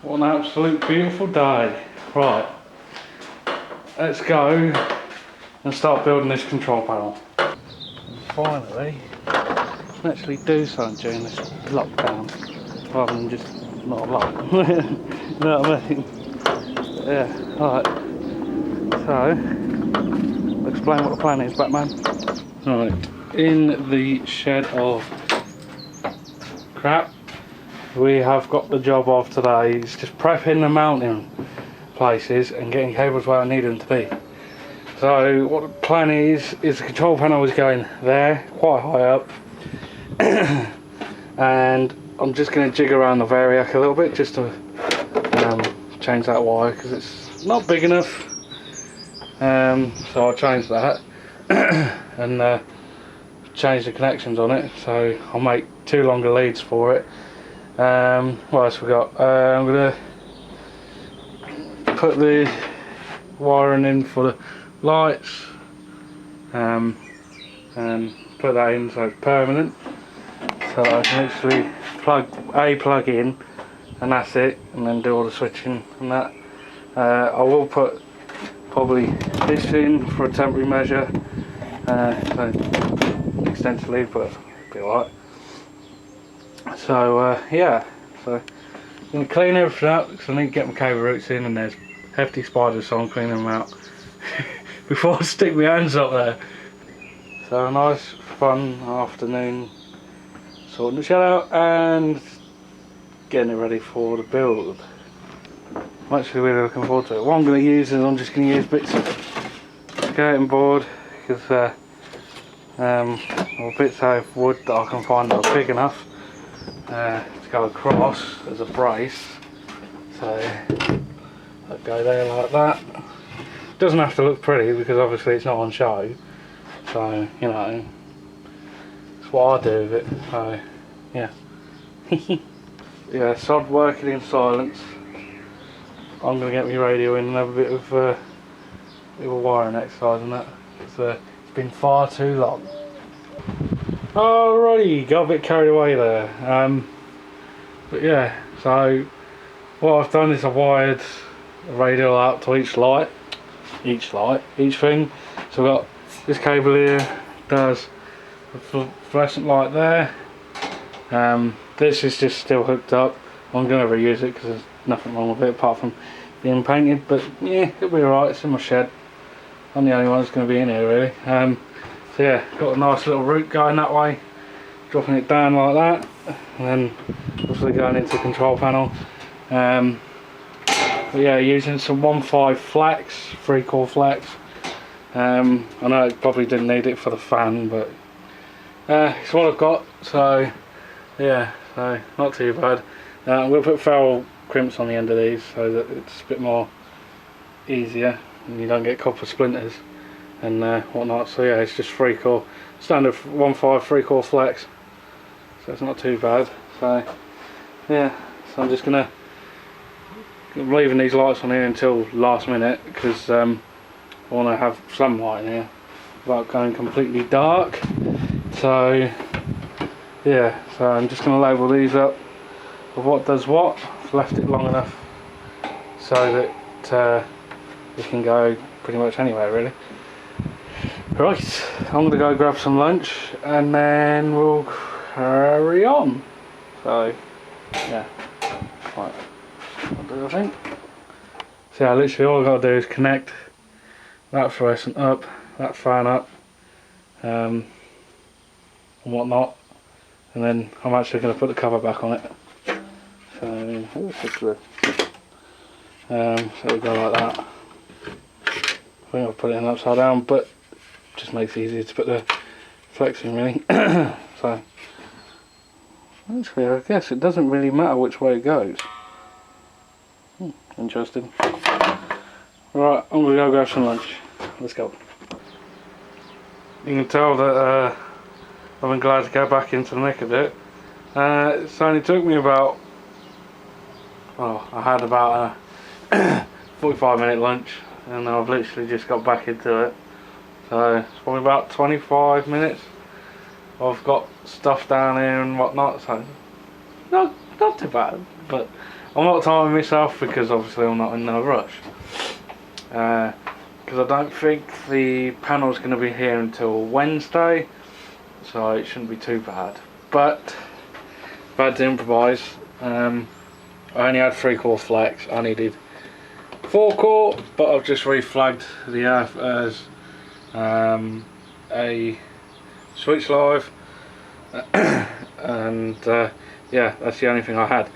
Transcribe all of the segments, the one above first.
What an absolute beautiful day. Right, let's go and start building this control panel. And finally, I can actually do something during this lockdown rather than just not a lot. You know what I mean? Yeah, alright. So, I'll explain what the plan is, Batman. Right, in the shed of crap we have got the job of today. It's just prepping the mounting places and getting cables where I need them to be. So what the plan is the control panel is going there, quite high up, and I'm just going to jig around the variac a little bit just to change that wire because it's not big enough. So I'll change that and change the connections on it. So I'll make 2 longer leads for it. What else we got? I'm going to put the wiring in for the lights and put that in so it's permanent, so I can actually plug in and that's it, and then do all the switching and that. I will put probably this in for a temporary measure, so extension lead, but it'll be alright. So yeah, so I'm going to clean everything up because I need to get my cable roots in, and there's hefty spiders, so I'm cleaning them out before I stick my hands up there. So a nice fun afternoon sorting the shed out and getting it ready for the build. I'm actually really looking forward to it. What I'm going to use is I'm just going to use bits of skirting board because or bits of wood that I can find that are big enough to go across as a brace. So I'll go there like that. Doesn't have to look pretty because obviously it's not on show, so you know that's what I do with it. So yeah. Yeah, sod working in silence. I'm gonna get my radio in and have a bit of a wiring exercise and that. It's been far too long. Alrighty, got a bit carried away there. But yeah, so what I've done is I've wired a radio out to each thing. So I've got this cable here, does a fluorescent light there. This is just still hooked up. I'm going to reuse it because there's nothing wrong with it apart from being painted, but yeah, it'll be alright. It's in my shed. I'm the only one that's going to be in here really. So yeah, got a nice little route going that way, dropping it down like that, and then obviously going into the control panel. But yeah, using some 1.5 flex, 3-core flex. I know I probably didn't need it for the fan, but it's what I've got, so yeah, so not too bad. I'm going to put ferrule crimps on the end of these so that it's a bit more easier and you don't get copper splinters and whatnot. So yeah, it's just 3-core, standard 1.5 3-core flex, so it's not too bad. So yeah, so I'm just going to leaving these lights on here until last minute because I want to have some light in here without going completely dark. So yeah, so I'm just going to label these up of what does what. I've left it long enough so that it can go pretty much anywhere really. Right, I'm going to go grab some lunch and then we'll carry on. So yeah, right. I think. So yeah, literally all I've got to do is connect that fluorescent up, that fan up, and whatnot, and then I'm actually going to put the cover back on it. So, so we go like that. I think I'll put it in upside down, but it just makes it easier to put the flex in really. So actually I guess it doesn't really matter which way it goes. Interesting. Right, I'm going to go grab some lunch. Let's go. You can tell that I've been glad to go back into the nick of it. It only took me about, well, I had about a 45-minute lunch and I've literally just got back into it. So it's probably about 25 minutes. I've got stuff down here and whatnot, so not too bad, but I'm not timing myself because obviously I'm not in no rush. Because I don't think the panel's going to be here until Wednesday, so it shouldn't be too bad. But I've had to improvise. I only had 3-core flex. I needed 4-core, but I've just reflagged the earth as a switch live, and yeah, that's the only thing I had.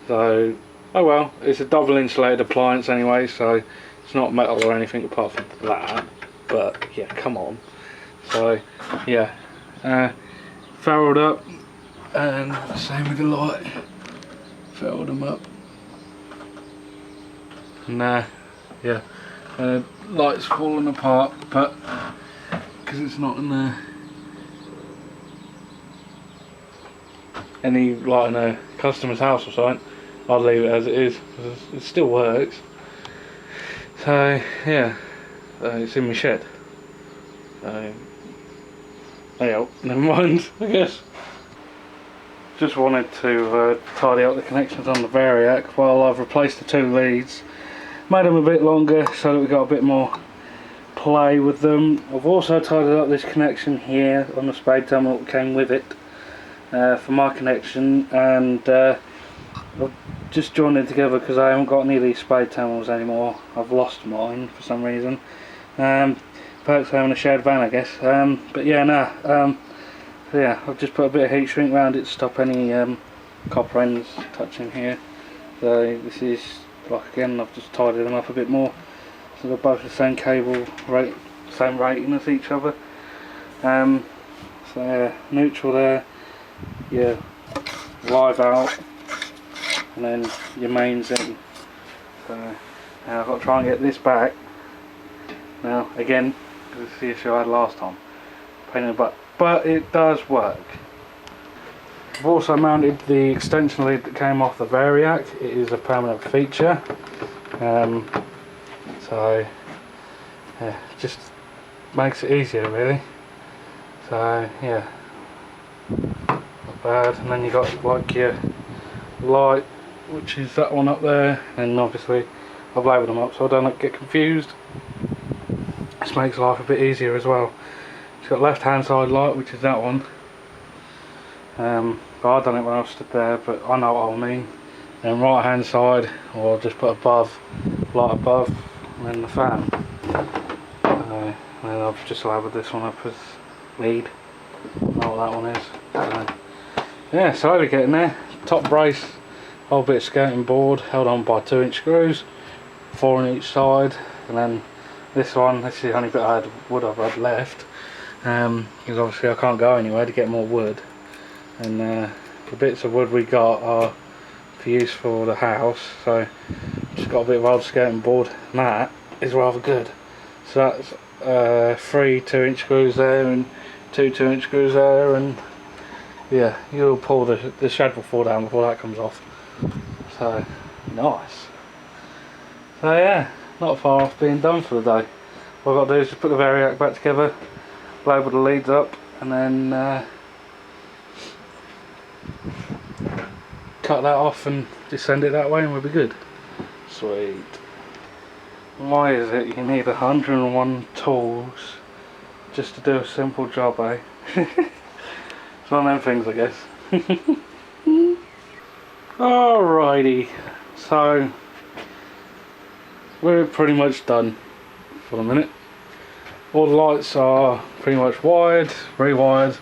So oh well, it's a double insulated appliance anyway, so it's not metal or anything apart from that. But yeah, come on. So yeah, ferruled up, and same with the light, ferruled them up, and yeah, light's falling apart, but because it's not in any light in a customer's house or something, I'll leave it as it is because it still works. So yeah, it's in my shed. So yeah, never mind, I guess. Just wanted to tidy up the connections on the Variac while I've replaced the 2 leads. Made them a bit longer so that we got a bit more play with them. I've also tidied up this connection here on the spade terminal that came with it for my connection, and I've just joined it together because I haven't got any of these spade terminals anymore. I've lost mine for some reason. Perks having a shared van, I guess. But yeah, no. Yeah, I've just put a bit of heat shrink around it to stop any copper ends touching here. So this is, like, again, I've just tidied them up a bit more. So they're both the same cable rate, same rating as each other. So yeah, neutral there, your live out, and then your mains in. So now I've got to try and get this back. Now again, because it's the issue I had last time, pain in the butt, but it does work. I've also mounted the extension lead that came off the Variac. It is a permanent feature. So yeah, just makes it easier really. So yeah, not bad. And then you got like your light, which is that one up there, and obviously I've labelled them up so I don't get confused. This makes life a bit easier as well. It's got left hand side light, which is that one. But I've done it when I stood there, but I know what I mean. Then right hand side, or just put above, light above, and then the fan. And then I've just labelled this one up as lead. I know what that one is. So, yeah, slowly getting there. Top brace, whole bit of skirting board, held on by 2-inch screws, 4 on each side, and then this one, this is the only bit I had wood I've had left, because obviously I can't go anywhere to get more wood, and the bits of wood we got are for use for the house, so just got a bit of old skirting board, and that is rather good. So that's 3 2-inch screws there and 2 2-inch screws there, and yeah, you'll pull the shed will fall down before that comes off. So nice. So yeah, not far off being done for the day. What I've got to do is just put the Variac back together, label the leads up, and then cut that off and just send it that way, and we'll be good. Sweet. Why is it you need 101 tools just to do a simple job, eh? It's one of them things, I guess. Alrighty, so we're pretty much done for the minute. All the lights are pretty much wired, rewired,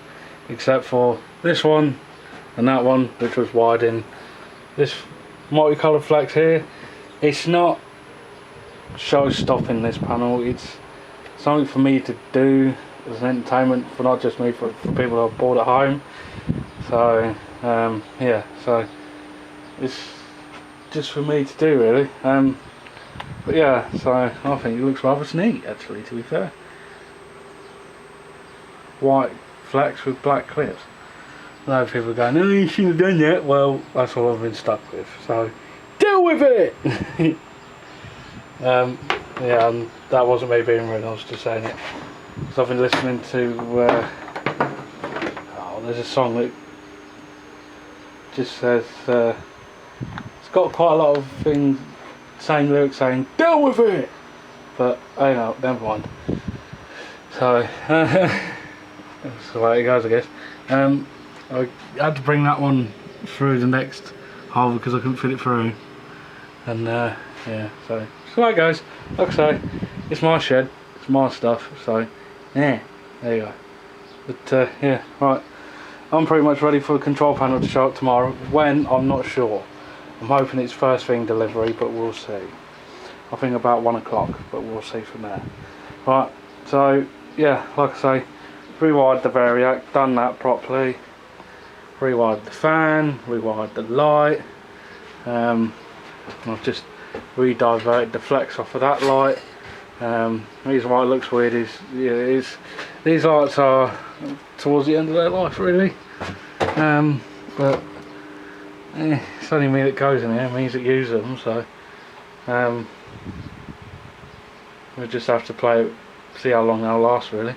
except for this one and that one, which was wired in. This multicoloured flex here, it's not show-stopping, this panel. It's something for me to do as an entertainment, for not just me, for people who are bored at home. So yeah, so it's just for me to do really. But yeah, so I think it looks rather neat actually, to be fair. White flex with black clips. A lot of people are going, no, you shouldn't have done that. Well, that's all I've been stuck with, so deal with it. Yeah, and that wasn't me being rude, I was just saying it. So I've been listening to there's a song that just says it's got quite a lot of things, same lyrics saying "deal with it," but you know, never mind. So that's the way it goes, I guess. I had to bring that one through the next hole because I couldn't fit it through, and yeah, so that's the way it goes. Like I say, it's my shed, it's my stuff, so yeah, there you go. But yeah, right, I'm pretty much ready for the control panel to show up tomorrow. When, I'm not sure. I'm hoping it's first thing delivery, but we'll see. I think about 1 o'clock, but we'll see from there. Right, so yeah, like I say, rewired the Variac, done that properly. Rewired the fan, rewired the light. I've just re-diverted the flex off of that light. The reason why it looks weird is, yeah, these lights are towards the end of their life, really. But it's only me that goes in here, me that uses them, so we just have to play it, see how long they'll last, really.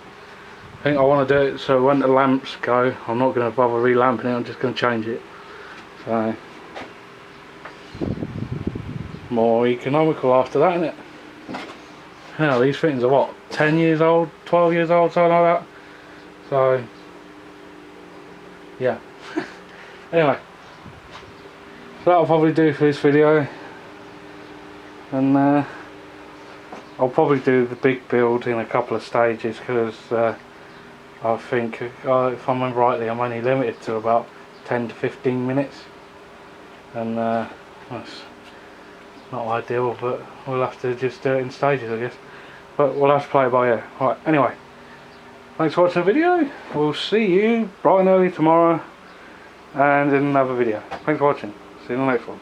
I think I want to do it so when the lamps go, I'm not going to bother relamping it, I'm just going to change it. So more economical after that, isn't it? Now these fittings are what, 10 years old, 12 years old, something like that. So yeah. Anyway, so that'll probably do for this video, and I'll probably do the big build in a couple of stages, because I think, if I remember rightly, I'm only limited to about 10 to 15 minutes, and that's not ideal, but we'll have to just do it in stages, I guess. But we'll have to play it by ear. Right, anyway, thanks for watching the video. We'll see you bright and early tomorrow and in another video. Thanks for watching. See you in the next one.